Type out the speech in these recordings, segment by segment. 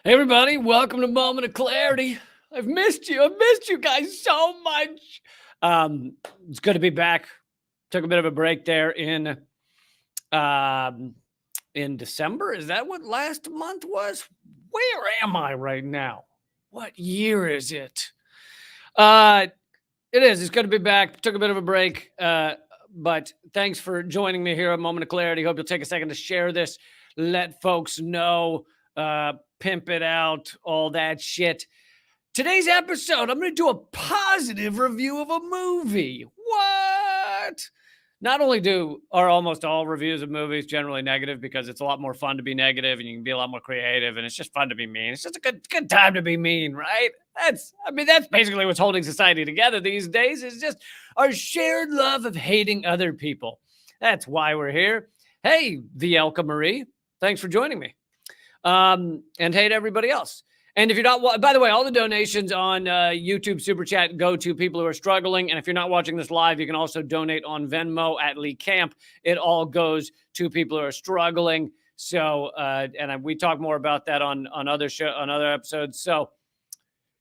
Hey everybody, welcome to Moment of Clarity. I've missed you. I've missed you guys so much. Um, it's good to be back. Took a bit of a break there um in December. Is that what last month was? Where am I right now? What year is it? Uh it is. It's good to be back. Took a bit of a break. But thanks for joining me here at Moment of Clarity. Hope you'll take a second to share this. Let folks know, pimp it out, all that shit. Today's episode, I'm going to do a positive review of a movie. What? Not only are almost all reviews of movies generally negative because it's a lot more fun to be negative and you can be a lot more creative and it's just fun to be mean. It's just a good time to be mean, right? That's basically what's holding society together these days is just our shared love of hating other people. That's why we're here. Hey, Vielka Marie, thanks for joining me. And hey to everybody else. And if you're not, by the way, all the donations on YouTube Super Chat go to people who are struggling. And if you're not watching this live, you can also donate on Venmo at Lee Camp. It all goes to people who are struggling. So, we talk more about that on other episodes. So,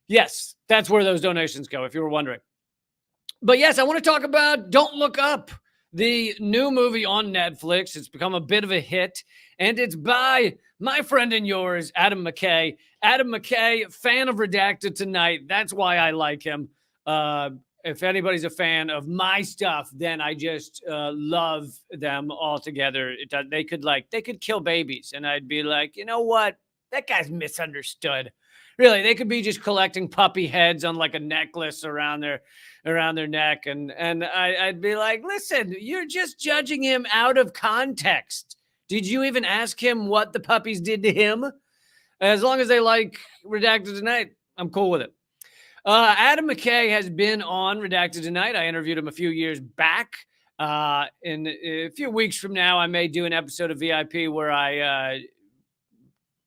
yes, that's where those donations go, if you were wondering. But yes, I want to talk about Don't Look Up, the new movie on Netflix. It's become a bit of a hit, and it's by my friend and yours, Adam McKay. Adam McKay, fan of Redacted Tonight. That's why I like him. If anybody's a fan of my stuff, then I just love them all together. They could kill babies, and I'd be like, you know what? That guy's misunderstood. Really, they could be just collecting puppy heads on like a necklace around their neck, and I'd be like, listen, you're just judging him out of context. Did you even ask him what the puppies did to him? As long as they like Redacted Tonight, I'm cool with it. Adam McKay has been on Redacted Tonight. I interviewed him a few years back. In a few weeks from now, I may do an episode of VIP where I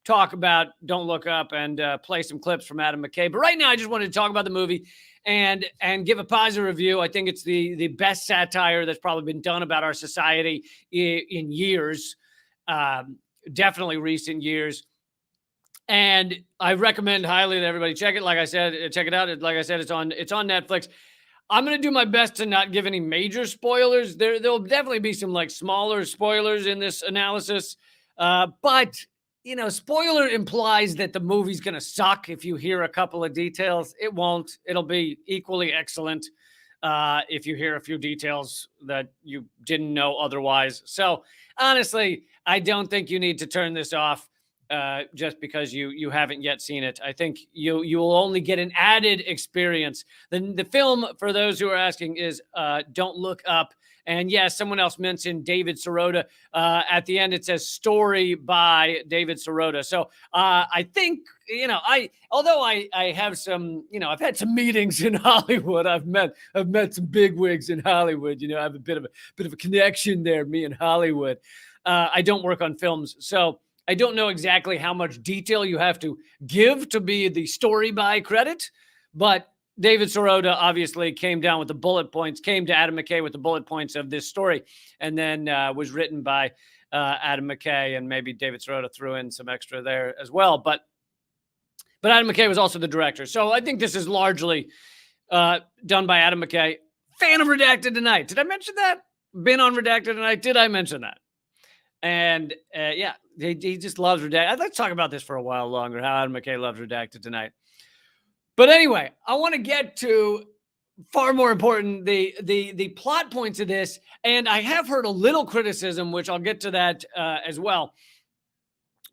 talk about Don't Look Up and play some clips from Adam McKay. But right now, I just wanted to talk about the movie and give a positive review. I think it's the best satire that's probably been done about our society in years, definitely recent years. And I recommend highly that everybody check it. Like I said, check it out. Like I said, it's on Netflix. I'm going to do my best to not give any major spoilers. There'll definitely be some like smaller spoilers in this analysis. But you know, spoiler implies that the movie's going to suck if you hear a couple of details. It won't. It'll be equally excellent if you hear a few details that you didn't know otherwise. So honestly, I don't think you need to turn this off just because you haven't yet seen it. I think you will only get an added experience. The film, for those who are asking, is Don't Look Up. And yes, someone else mentioned David Sirota. At the end, it says story by David Sirota. So I think, you know, although I have some, you know, I've had some meetings in Hollywood. I've met some bigwigs in Hollywood. You know, I have a bit of a connection there, me and Hollywood. I don't work on films, so I don't know exactly how much detail you have to give to be the story by credit, but David Sirota obviously came to Adam McKay with the bullet points of this story, and then was written by Adam McKay, and maybe David Sirota threw in some extra there as well. But Adam McKay was also the director. So I think this is largely done by Adam McKay. Fan of Redacted Tonight. Did I mention that? Been on Redacted Tonight. Did I mention that? And yeah, he just loves Redacted. I'd like to talk about this for a while longer, how Adam McKay loves Redacted Tonight. But anyway, I want to get to far more important, the plot points of this. And I have heard a little criticism, which I'll get to that as well.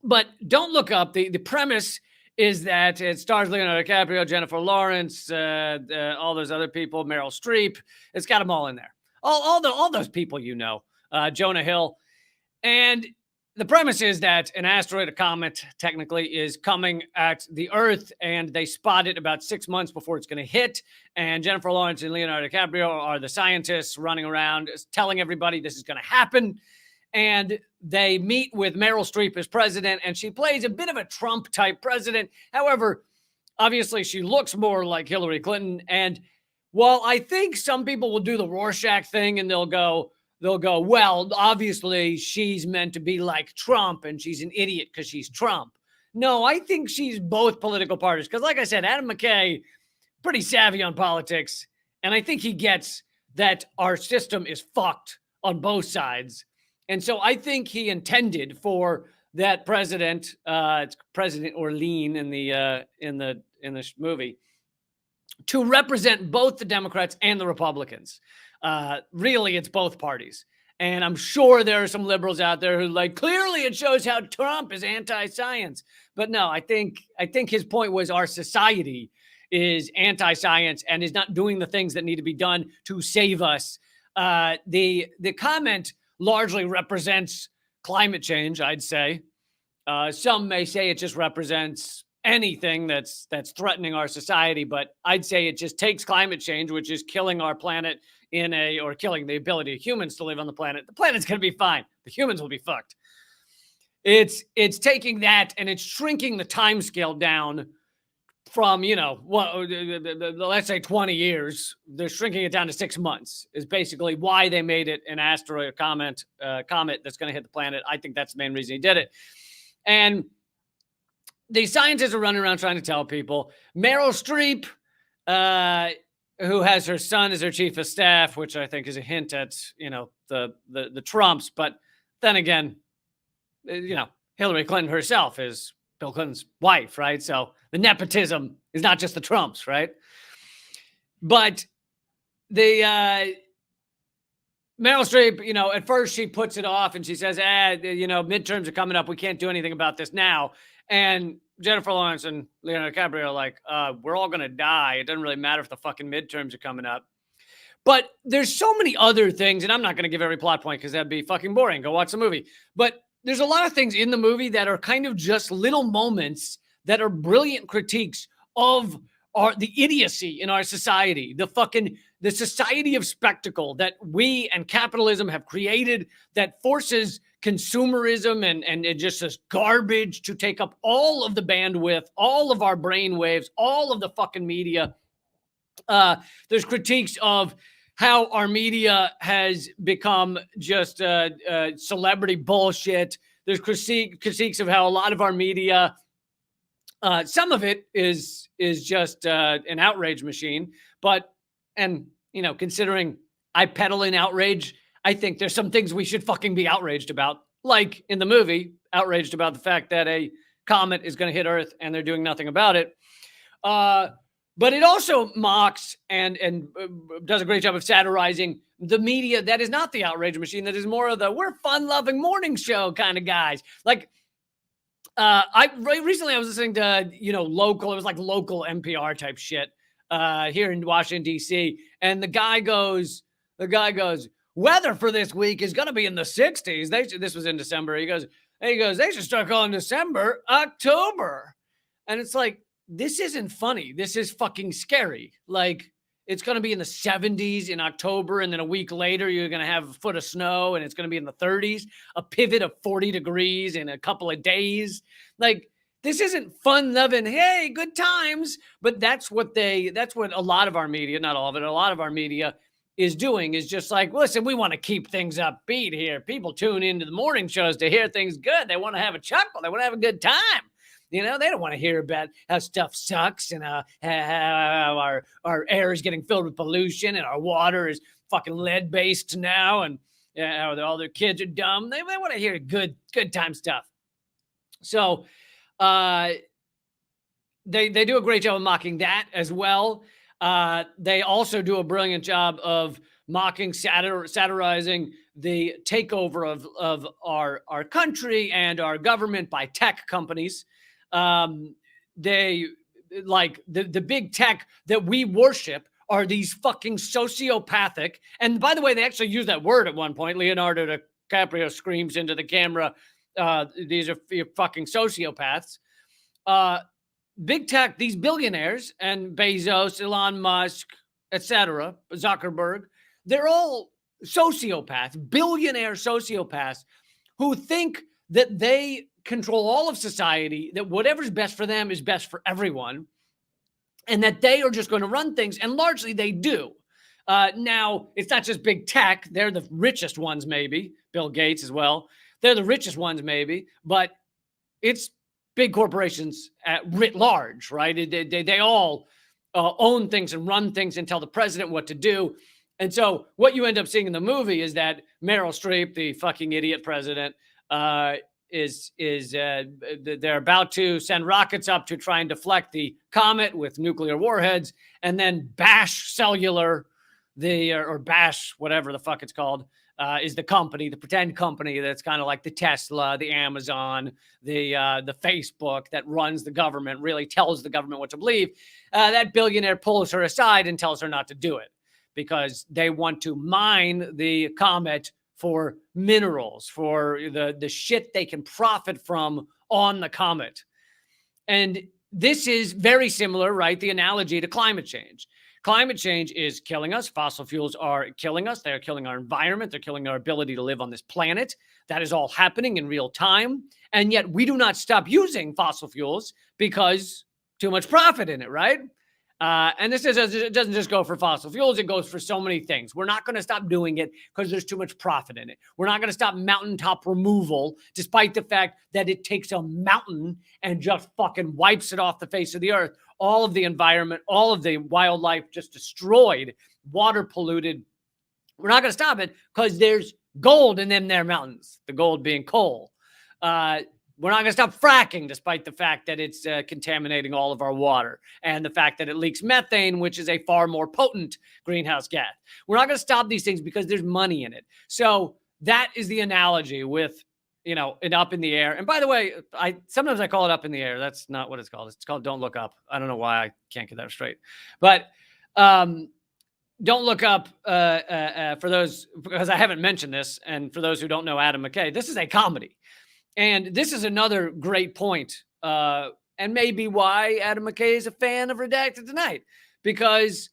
But Don't Look Up. The premise is that it stars Leonardo DiCaprio, Jennifer Lawrence, all those other people, Meryl Streep. It's got them all in there. All those people, you know, Jonah Hill. And the premise is that an asteroid, a comet, technically, is coming at the Earth, and they spot it about 6 months before it's going to hit. And Jennifer Lawrence and Leonardo DiCaprio are the scientists running around telling everybody this is going to happen. And they meet with Meryl Streep as president, and she plays a bit of a Trump-type president. However, obviously, she looks more like Hillary Clinton. And while I think some people will do the Rorschach thing and they'll go, well, obviously she's meant to be like Trump and she's an idiot because she's Trump. No, I think she's both political parties. Because, like I said, Adam McKay, pretty savvy on politics. And I think he gets that our system is fucked on both sides. And so I think he intended for that president, it's President Orlean in the movie, to represent both the Democrats and the Republicans. Really, it's both parties. And I'm sure there are some liberals out there who like, clearly it shows how Trump is anti-science. But no, I think his point was our society is anti-science and is not doing the things that need to be done to save us. The comment largely represents climate change, I'd say. Some may say it just represents anything that's threatening our society, but I'd say it just takes climate change, which is killing our planet or killing the ability of humans to live on the planet. The planet's going to be fine. The humans will be fucked. It's taking that and it's shrinking the time scale down from, let's say 20 years. They're shrinking it down to 6 months is basically why they made it an asteroid comet that's going to hit the planet. I think that's the main reason he did it. And the scientists are running around trying to tell people. Meryl Streep, who has her son as her chief of staff, which I think is a hint at, the Trumps. But then again, Hillary Clinton herself is Bill Clinton's wife, right? So the nepotism is not just the Trumps, right? But the Meryl Streep, at first she puts it off and she says, midterms are coming up. We can't do anything about this now. And Jennifer Lawrence and Leonardo DiCaprio are like, we're all going to die. It doesn't really matter if the fucking midterms are coming up. But there's so many other things, and I'm not going to give every plot point because that'd be fucking boring. Go watch the movie. But there's a lot of things in the movie that are kind of just little moments that are brilliant critiques of the idiocy in our society, the society of spectacle that we and capitalism have created that forces consumerism and just this garbage to take up all of the bandwidth, all of our brain waves, all of the fucking media. There's critiques of how our media has become just celebrity bullshit. There's critiques of how a lot of our media, some of it is just an outrage machine. But, considering I peddle in outrage, I think there's some things we should fucking be outraged about. Like in the movie, outraged about the fact that a comet is going to hit Earth and they're doing nothing about it. But it also mocks and does a great job of satirizing the media that is not the outrage machine, that is more of the we're fun-loving morning show kind of guys. Like, recently I was listening to, local NPR type shit here in Washington, D.C. And the guy goes, weather for this week is going to be in the 60s. This was in December. He goes, they should start calling December October. And it's like, this isn't funny. This is fucking scary. Like, it's going to be in the 70s in October, and then a week later, you're going to have a foot of snow, and it's going to be in the 30s, a pivot of 40 degrees in a couple of days. Like, this isn't fun-loving, hey, good times. But that's what a lot of our media, not all of it, a lot of our media is doing, is just like, listen, we want to keep things upbeat here. People tune into the morning shows to hear things good. They want to have a chuckle. They want to have a good time. They don't want to hear about how stuff sucks and how our air is getting filled with pollution and our water is fucking lead-based now and how all their kids are dumb. They want to hear good time stuff. So they do a great job of mocking that as well. They also do a brilliant job of mocking, satirizing the takeover of our country and our government by tech companies. They like the big tech that we worship are these fucking sociopathic. And by the way, they actually use that word at one point. Leonardo DiCaprio screams into the camera, these are fucking sociopaths. Big tech, these billionaires and Bezos, Elon Musk, etc., Zuckerberg, they're all sociopaths, billionaire sociopaths who think that they control all of society, that whatever's best for them is best for everyone, and that they are just going to run things, and largely they do. Now, it's not just big tech. They're the richest ones, maybe. Bill Gates as well. They're the richest ones, maybe. But it's big corporations writ large, right? They all own things and run things and tell the president what to do. And so what you end up seeing in the movie is that Meryl Streep, the fucking idiot president, they're about to send rockets up to try and deflect the comet with nuclear warheads, and then Bash Cellular, or Bash, whatever the fuck it's called, is the company, the pretend company that's kind of like the Tesla, the Amazon, the Facebook that runs the government, really tells the government what to believe. That billionaire pulls her aside and tells her not to do it because they want to mine the comet for minerals, for the shit they can profit from on the comet. And this is very similar, right? The analogy to climate change. Climate change is killing us. Fossil fuels are killing us. They're killing our environment. They're killing our ability to live on this planet. That is all happening in real time. And yet we do not stop using fossil fuels because too much profit in it, right? And it doesn't just go for fossil fuels. It goes for so many things. We're not going to stop doing it because there's too much profit in it. We're not going to stop mountaintop removal, despite the fact that it takes a mountain and just fucking wipes it off the face of the earth. All of the environment, all of the wildlife just destroyed, water polluted. We're not going to stop it because there's gold in them there mountains, the gold being coal. We're not going to stop fracking, despite the fact that it's contaminating all of our water and the fact that it leaks methane, which is a far more potent greenhouse gas. We're not going to stop these things because there's money in it. So that is the analogy with, it up in the air. And by the way, sometimes I call it up in the air. That's not what it's called. It's called Don't Look Up. I don't know why I can't get that straight. But Don't Look Up, for those, because I haven't mentioned this, and for those who don't know Adam McKay, this is a comedy. And this is another great point, and maybe why Adam McKay is a fan of Redacted Tonight, because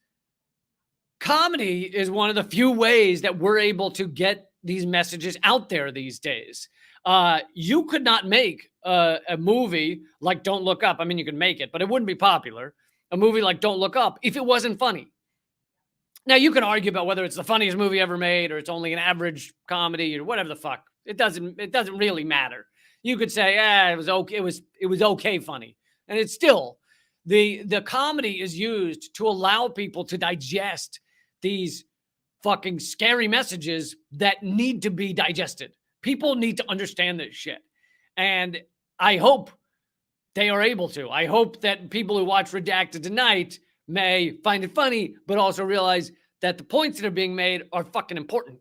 comedy is one of the few ways that we're able to get these messages out there these days. You could not make a movie like Don't Look Up. I mean, you could make it, but it wouldn't be popular. A movie like Don't Look Up if it wasn't funny. Now, you can argue about whether it's the funniest movie ever made or it's only an average comedy or whatever the fuck. It doesn't really matter. You could say, it was okay. It was okay funny. And it's still, the comedy is used to allow people to digest these fucking scary messages that need to be digested. People need to understand this shit. And I hope they are able to. I hope that people who watch Redacted Tonight may find it funny, but also realize that the points that are being made are fucking important.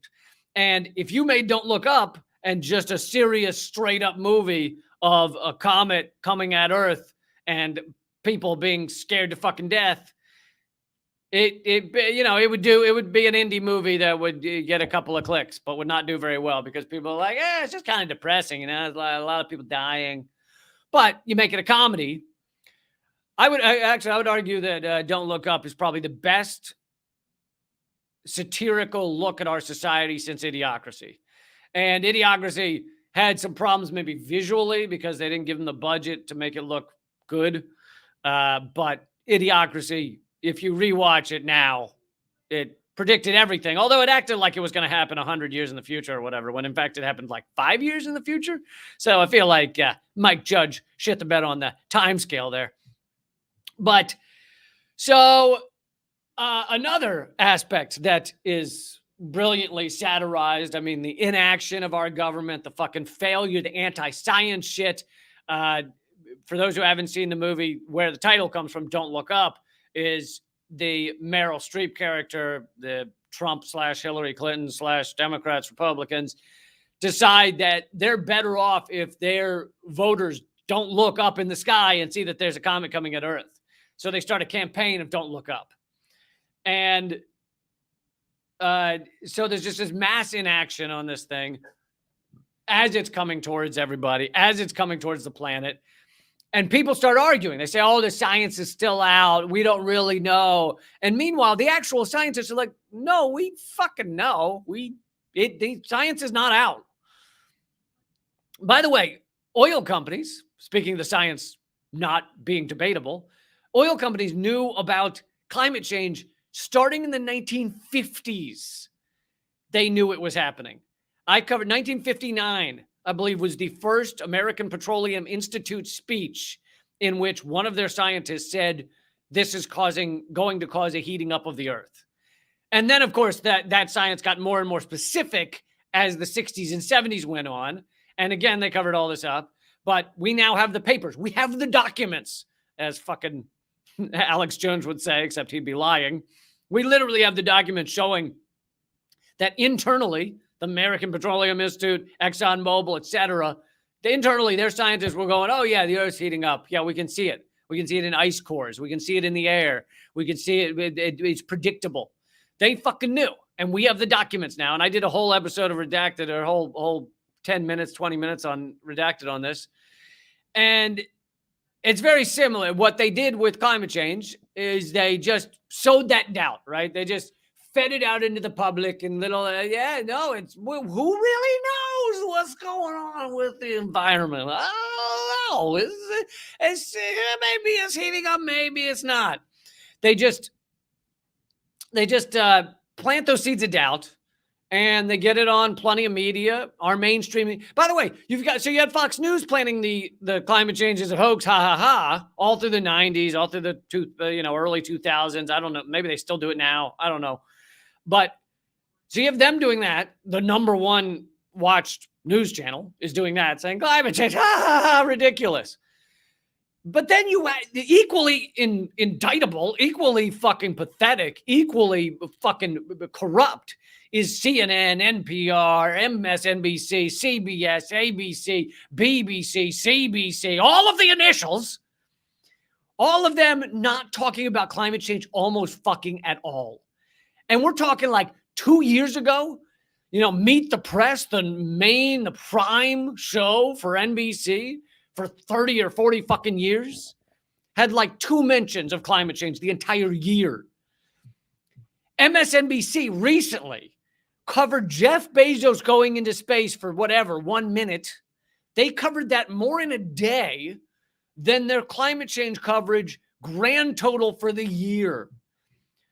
And if you made Don't Look Up and just a serious, straight up movie of a comet coming at Earth and people being scared to fucking death, it would be an indie movie that would get a couple of clicks, but would not do very well because people are like, it's just kind of depressing. There's a lot of people dying. But you make it a comedy. I would argue that Don't Look Up is probably the best satirical look at our society since Idiocracy. And Idiocracy had some problems maybe visually because they didn't give them the budget to make it look good. But Idiocracy, if you rewatch it now, it predicted everything. Although it acted like it was going to happen 100 years in the future or whatever, when in fact it happened like 5 years in the future. So I feel like Mike Judge shit the bed on the time scale there. But so another aspect that is brilliantly satirized, I mean, the inaction of our government, the fucking failure, the anti-science shit. For those who haven't seen the movie, where the title comes from, Don't Look Up, is the Meryl Streep character, the Trump/Hillary Clinton/Democrats, Republicans, decide that they're better off if their voters don't look up in the sky and see that there's a comet coming at Earth. So they start a campaign of Don't Look Up. And so there's just this mass inaction on this thing as it's coming towards everybody, as it's coming towards the planet. And people start arguing. They say, the science is still out. We don't really know. And meanwhile, the actual scientists are like, no, we fucking know. The science is not out. By the way, oil companies, speaking of the science not being debatable, oil companies knew about climate change starting in the 1950s. They knew it was happening. I covered 1959. I believe, was the first American Petroleum Institute speech in which one of their scientists said, this is going to cause a heating up of the earth. And then, of course, that science got more and more specific as the 60s and 70s went on. And again, they covered all this up. But we now have the papers. We have the documents, as fucking Alex Jones would say, except he'd be lying. We literally have the documents showing that internally, the American Petroleum Institute, ExxonMobil, etc., internally, their scientists were going, oh, yeah, the Earth's heating up. Yeah, we can see it. We can see it in ice cores. We can see it in the air. We can see it. It's predictable. They fucking knew. And we have the documents now. And I did a whole episode of Redacted, a whole 10 minutes, 20 minutes on Redacted on this. And it's very similar. What they did with climate change is they just sowed that doubt, right? They just fed it out into the public and little, who really knows what's going on with the environment? I don't know. Maybe it's heating up, maybe it's not. They just plant those seeds of doubt, and they get it on plenty of media, our mainstream. By the way, you had Fox News planning the climate change is a hoax, ha ha ha, all through the 90s, all through the early 2000s. I don't know. Maybe they still do it now. I don't know. But so you have them doing that. The number one watched news channel is doing that, saying climate change, ha ha ha, ridiculous. But then you equally indictable, equally fucking pathetic, equally fucking corrupt is CNN, NPR, MSNBC, CBS, ABC, BBC, CBC, all of the initials, all of them not talking about climate change almost fucking at all. And we're talking like 2 years ago, Meet the Press, the prime show for NBC for 30 or 40 fucking years, had like 2 mentions of climate change the entire year. MSNBC recently covered Jeff Bezos going into space for 1 minute. They covered that more in a day than their climate change coverage grand total for the year.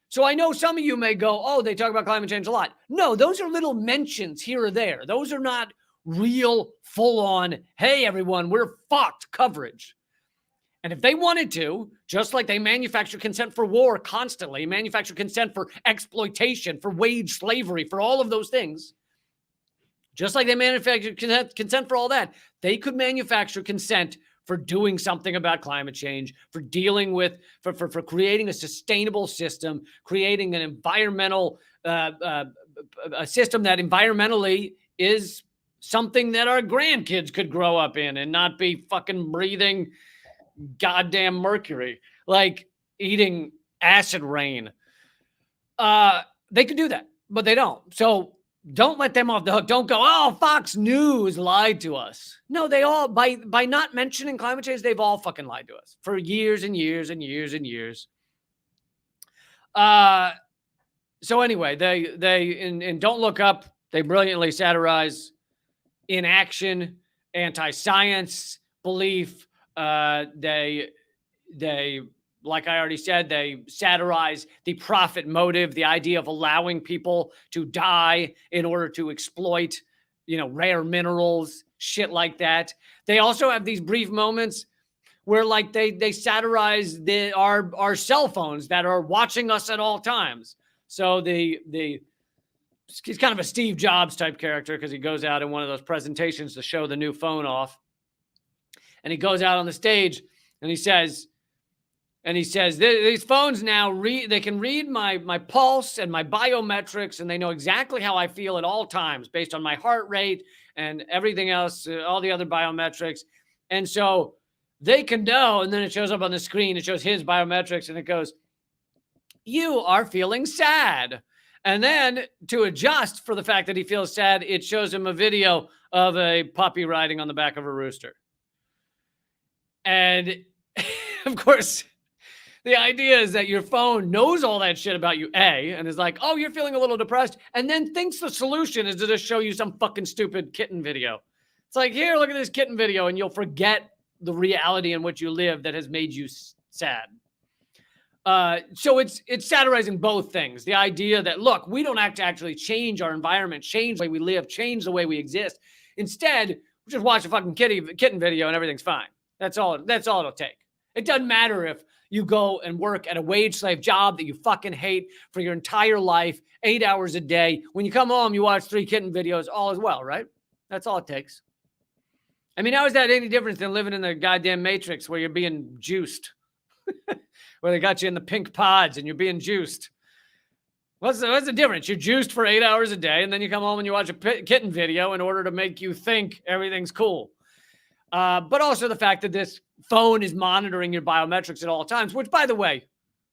So I know some of you may go, oh, they talk about climate change a lot. No, those are little mentions here or there. Those are not real, full-on, hey, everyone, we're fucked coverage. And if they wanted to, just like they manufacture consent for war constantly, manufacture consent for exploitation, for wage slavery, for all of those things, just like they manufacture consent for all that, they could manufacture consent for doing something about climate change, for dealing with, for creating a sustainable system, creating an environmental, a system that environmentally is something that our grandkids could grow up in and not be fucking breathing goddamn mercury, like eating acid rain. They could do that, but they don't. So don't let them off the hook. Don't go, oh, Fox News lied to us. No, they all, by not mentioning climate change, they've all fucking lied to us for years and years and years and years. So anyway, they in Don't Look Up, they brilliantly satirize inaction, anti-science belief. They, like I already said, they satirize the profit motive, the idea of allowing people to die in order to exploit, rare minerals, shit like that. They also have these brief moments where like they satirize our cell phones that are watching us at all times. So he's kind of a Steve Jobs type character because he goes out in one of those presentations to show the new phone off. And he goes out on the stage and he says, these phones now they can read my pulse and my biometrics, and they know exactly how I feel at all times based on my heart rate and everything else, all the other biometrics. And so they can know, and then it shows up on the screen, it shows his biometrics, and it goes, you are feeling sad. And then to adjust for the fact that he feels sad, it shows him a video of a puppy riding on the back of a rooster. And of course, the idea is that your phone knows all that shit about you, and is like, oh, you're feeling a little depressed, and then thinks the solution is to just show you some fucking stupid kitten video. It's like, here, look at this kitten video, and you'll forget the reality in which you live that has made you sad. So it's satirizing both things. The idea that, look, we don't have to actually change our environment, change the way we live, change the way we exist. Instead, Just watch a fucking kitten video and everything's fine. That's all it'll take. It doesn't matter if you go and work at a wage slave job that you fucking hate for your entire life, 8 hours a day. When you come home, you watch 3 kitten videos, all as well, right? That's all it takes. I mean, how is that any different than living in the goddamn Matrix where you're being juiced? Where they got you in the pink pods and you're being juiced. What's the difference? You're juiced for 8 hours a day, and then you come home and you watch a kitten video in order to make you think everything's cool. But also the fact that this phone is monitoring your biometrics at all times, which, by the way,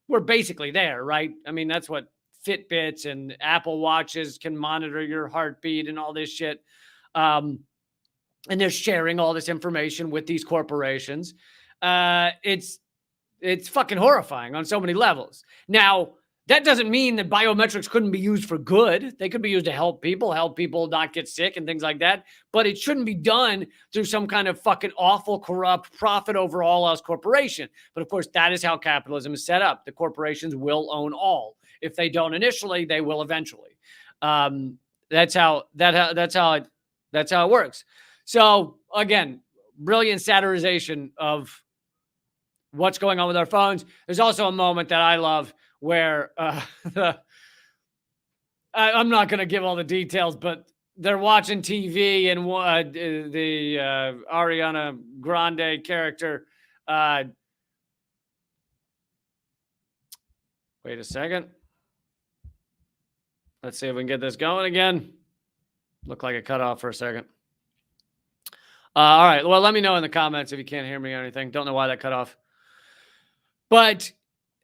we're basically there, right? I mean, that's what Fitbits and Apple Watches can monitor your heartbeat and all this shit. And they're sharing all this information with these corporations. It's fucking horrifying on so many levels. Now, that doesn't mean that biometrics couldn't be used for good. They could be used to help people not get sick and things like that. But it shouldn't be done through some kind of fucking awful, corrupt, profit over all else corporation. But of course, that is how capitalism is set up. The corporations will own all. If they don't initially, they will eventually. That's how it works. So again, brilliant satirization of what's going on with our phones. There's also a moment that I love where I'm not going to give all the details, but they're watching TV and the Ariana Grande character. Wait a second. Let's see if we can get this going again. Looked like it cut off for a second. All right. Well, let me know in the comments if you can't hear me or anything. Don't know why that cut off. But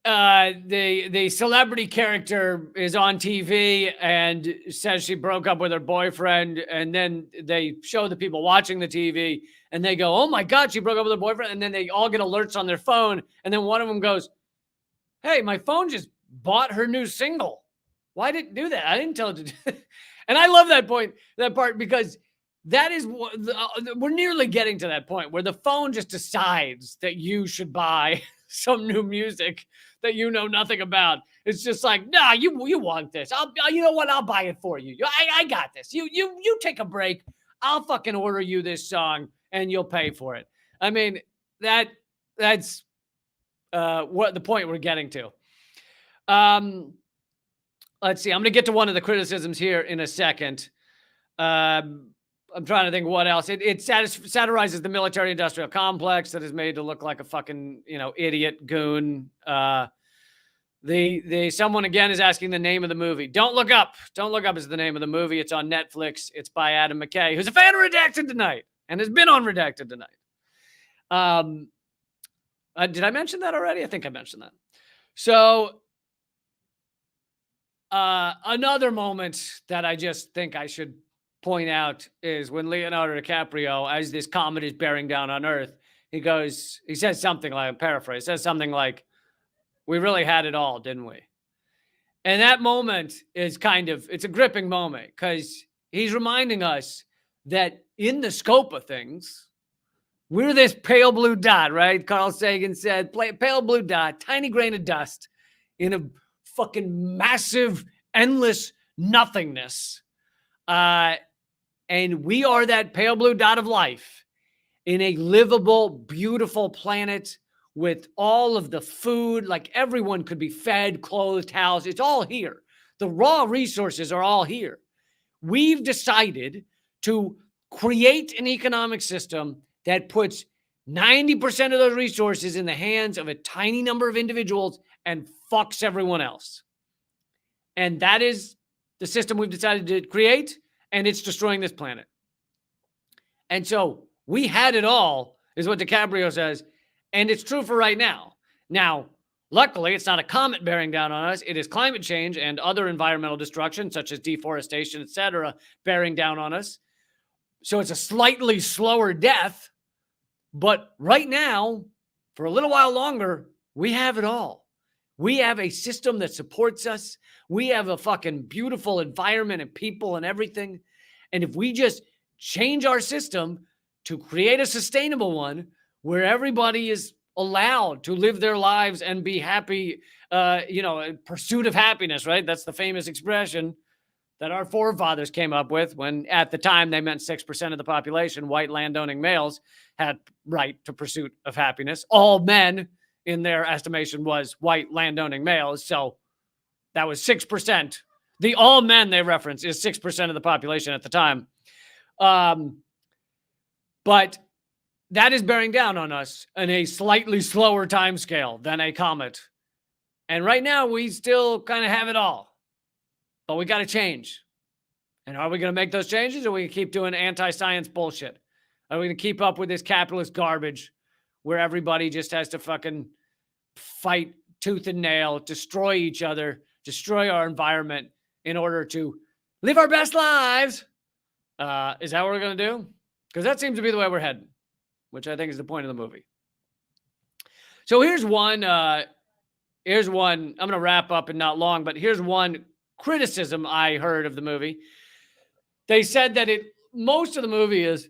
the celebrity character is on TV and says she broke up with her boyfriend, and then they show the people watching the TV and they go, "Oh my God, she broke up with her boyfriend," and then they all get alerts on their phone, and then one of them goes, "Hey, my phone just bought her new single. Why did it do that? I didn't tell it to." And I love that part, because that is what we're nearly getting to, that point where the phone just decides that you should buy some new music that you know nothing about. It's just like, nah, you want this. You know what? I'll buy it for you. I got this. You take a break. I'll fucking order you this song and you'll pay for it. I mean, that's what the point we're getting to. Let's see. I'm going to get to one of the criticisms here in a second. I'm trying to think what else. It satirizes the military-industrial complex that is made to look like a fucking, idiot goon. Someone again is asking the name of the movie. Don't Look Up. Don't Look Up is the name of the movie. It's on Netflix. It's by Adam McKay, who's a fan of Redacted Tonight and has been on Redacted Tonight. Did I mention that already? I think I mentioned that. So another moment that I just think I should point out is when Leonardo DiCaprio, as this comet is bearing down on Earth, he says something like, paraphrase, says something like, "We really had it all, didn't we?" And that moment is it's a gripping moment, because he's reminding us that in the scope of things, we're this pale blue dot, right? Carl Sagan said, pale blue dot, tiny grain of dust in a fucking massive, endless nothingness. And we are that pale blue dot of life in a livable, beautiful planet with all of the food. Like, everyone could be fed, clothed, housed. It's all here. The raw resources are all here. We've decided to create an economic system that puts 90% of those resources in the hands of a tiny number of individuals and fucks everyone else. And that is the system we've decided to create, and it's destroying this planet. And so we had it all, is what DiCaprio says, and it's true for right now. Now, luckily, it's not a comet bearing down on us. It is climate change and other environmental destruction, such as deforestation, etc., bearing down on us. So it's a slightly slower death. But right now, for a little while longer, we have it all. We have a system that supports us. We have a fucking beautiful environment and people and everything. And if we just change our system to create a sustainable one where everybody is allowed to live their lives and be happy, in pursuit of happiness, right? That's the famous expression. that our forefathers came up with when at the time they meant 6% of the population, white landowning males, had right to pursuit of happiness. All men in their estimation was white landowning males. So that was 6%. The all men they reference is 6% of the population at the time. But that is bearing down on us in a slightly slower time scale than a comet. And right now we still kind of have it all. But we got to change. And are we going to make those changes, or are we going to keep doing anti-science bullshit? Are we going to keep up with this capitalist garbage where everybody just has to fucking fight tooth and nail, destroy each other, destroy our environment in order to live our best lives? Is that what we're going to do? Because that seems to be the way we're heading, which I think is the point of the movie. So here's one. I'm going to wrap up and not long, but here's one criticism I heard of the movie. They said that most of the movie is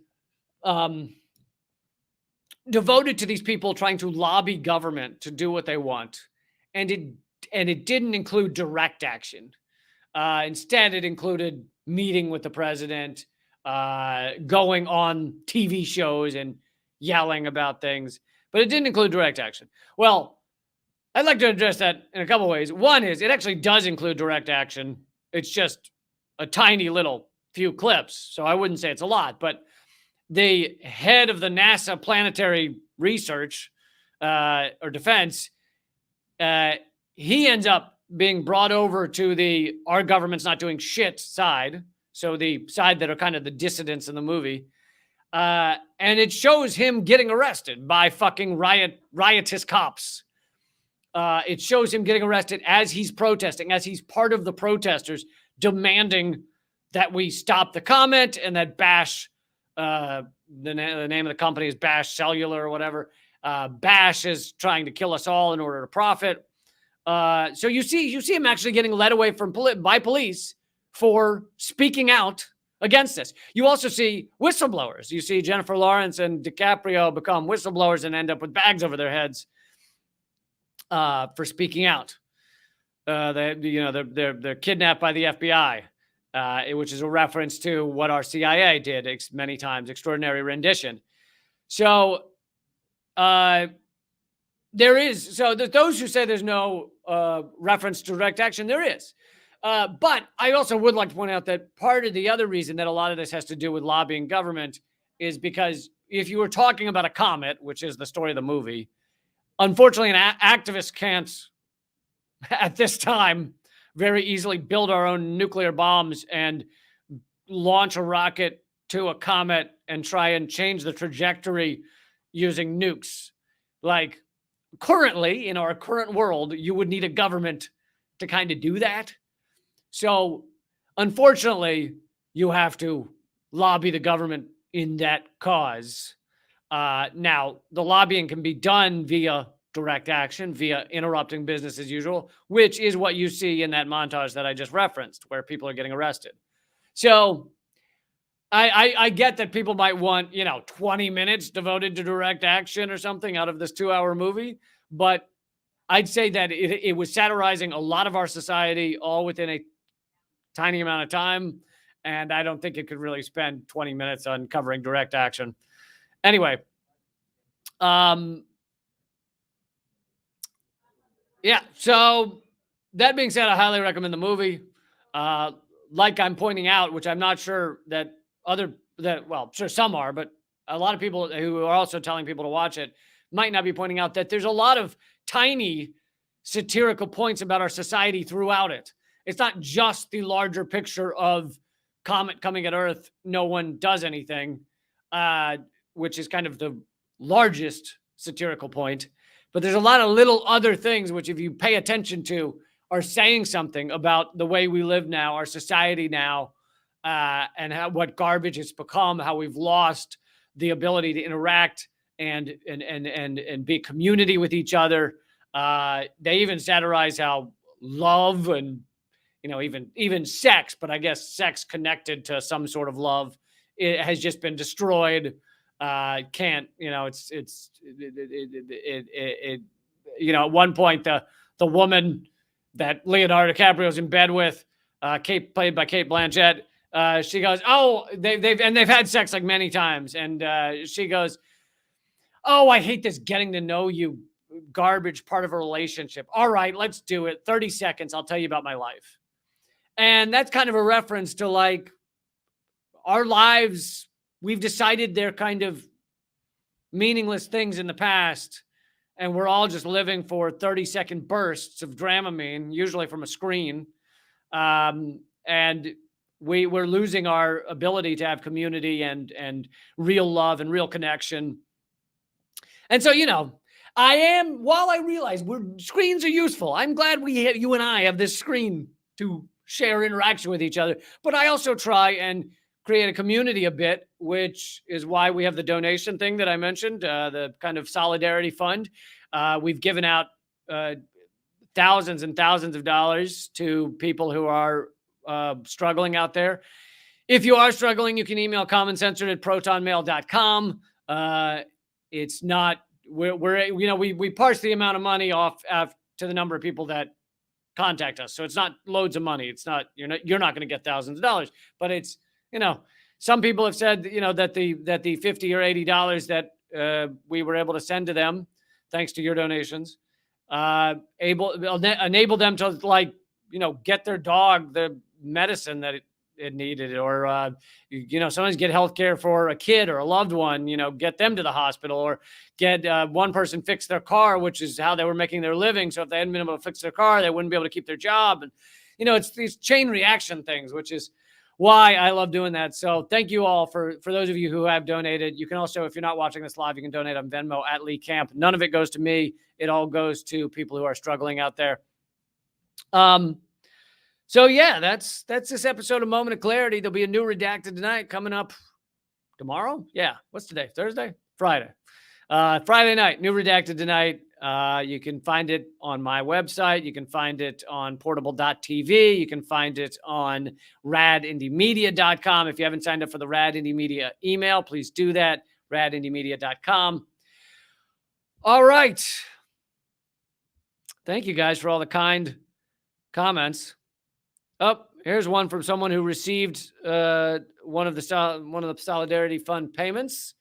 devoted to these people trying to lobby government to do what they want, and it didn't include direct action. Instead, it included meeting with the president, going on TV shows and yelling about things, but it didn't include direct action. Well, I'd like to address that in a couple of ways. One is it actually does include direct action. It's just a tiny little few clips, so I wouldn't say it's a lot. But the head of the NASA planetary research or defense, he ends up being brought over to our government's not doing shit side, so the side that are kind of the dissidents in the movie. And it shows him getting arrested by fucking riotous cops. It shows him getting arrested as he's protesting, as he's part of the protesters demanding that we stop the comment and that Bash, the name of the company is Bash Cellular or whatever. Bash is trying to kill us all in order to profit. So you see him actually getting led away by police for speaking out against this. You also see whistleblowers. You see Jennifer Lawrence and DiCaprio become whistleblowers and end up with bags over their heads for speaking out. They're kidnapped by the FBI, which is a reference to what our CIA did many times, extraordinary rendition. So those who say there's no reference to direct action, there is. But I also would like to point out that part of the other reason that a lot of this has to do with lobbying government is because if you were talking about a comet, which is the story of the movie, unfortunately, an activist can't, at this time, very easily build our own nuclear bombs and launch a rocket to a comet and try and change the trajectory using nukes. Like, currently, in our current world, you would need a government to kind of do that. So, unfortunately, you have to lobby the government in that cause. Now, the lobbying can be done via direct action, via interrupting business as usual, which is what you see in that montage that I just referenced, where people are getting arrested. So I get that people might want, 20 minutes devoted to direct action or something out of this 2-hour movie, but I'd say that it was satirizing a lot of our society all within a tiny amount of time, and I don't think it could really spend 20 minutes on covering direct action. Anyway, so that being said, I highly recommend the movie. Like I'm pointing out, which I'm not sure that sure some are, but a lot of people who are also telling people to watch it might not be pointing out that there's a lot of tiny satirical points about our society throughout it. It's not just the larger picture of comet coming at Earth, no one does anything, which is kind of the largest satirical point. But there's a lot of little other things which, if you pay attention to, are saying something about the way we live now, our society now, and what garbage it's become, how we've lost the ability to interact and be community with each other. They even satirize how love and even sex, but I guess sex connected to some sort of love, it has just been destroyed. At one point, the woman that Leonardo DiCaprio's in bed with Kate, played by Kate Blanchett. She goes, "Oh, they've had sex like many times," and she goes, "Oh, I hate this getting to know you garbage part of a relationship. All right, let's do it. 30 seconds. I'll tell you about my life." And that's kind of a reference to like our lives. We've decided they're kind of meaningless things in the past, and we're all just living for 30-second bursts of Dramamine, usually from a screen. And we're losing our ability to have community and real love and real connection. And so, while I realize screens are useful, I'm glad you and I have this screen to share interaction with each other, but I also try and create a community a bit, which is why we have the donation thing that I mentioned, the kind of solidarity fund. We've given out thousands and thousands of dollars to people who are struggling out there. If you are struggling, you can email commoncensored@protonmail.com. It's not, we parse the amount of money off to the number of people that contact us. So it's not loads of money. It's not, you're not going to get thousands of dollars, but it's, some people have said, that the $50 or $80 that we were able to send to them, thanks to your donations, enable them to get their dog the medicine that it needed, or sometimes get healthcare for a kid or a loved one, get them to the hospital, or get one person fix their car, which is how they were making their living. So if they hadn't been able to fix their car, they wouldn't be able to keep their job. And it's these chain reaction things, which is why I love doing that. So thank you all for those of you who have donated. You can also, if you're not watching this live, you can donate on Venmo @Lee Camp. None of it goes to me. It all goes to people who are struggling out there. So yeah, that's this episode of Moment of Clarity. There'll be a new Redacted Tonight coming up tomorrow. Yeah. What's today? Thursday? Friday. Friday night, new Redacted Tonight. You can find it on my website. You can find it on portable.tv. You can find it on radindiemedia.com. If you haven't signed up for the Rad Indie Media email, please do that. radindiemedia.com. All right. Thank you guys for all the kind comments. Oh, here's one from someone who received one of the Solidarity Fund payments.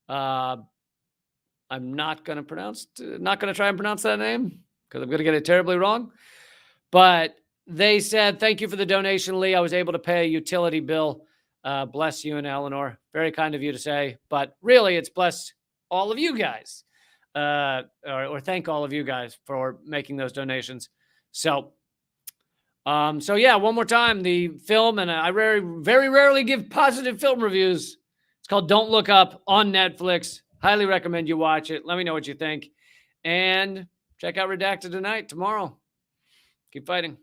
I'm not going to try and pronounce that name because I'm going to get it terribly wrong. But they said, "Thank you for the donation, Lee. I was able to pay a utility bill. Bless you and Eleanor." Very kind of you to say, but really it's bless all of you guys, or thank all of you guys for making those donations. So yeah, one more time, the film, and I very rarely give positive film reviews. It's called Don't Look Up on Netflix. Highly recommend you watch it. Let me know what you think. And check out Redacted Tonight tomorrow. Keep fighting.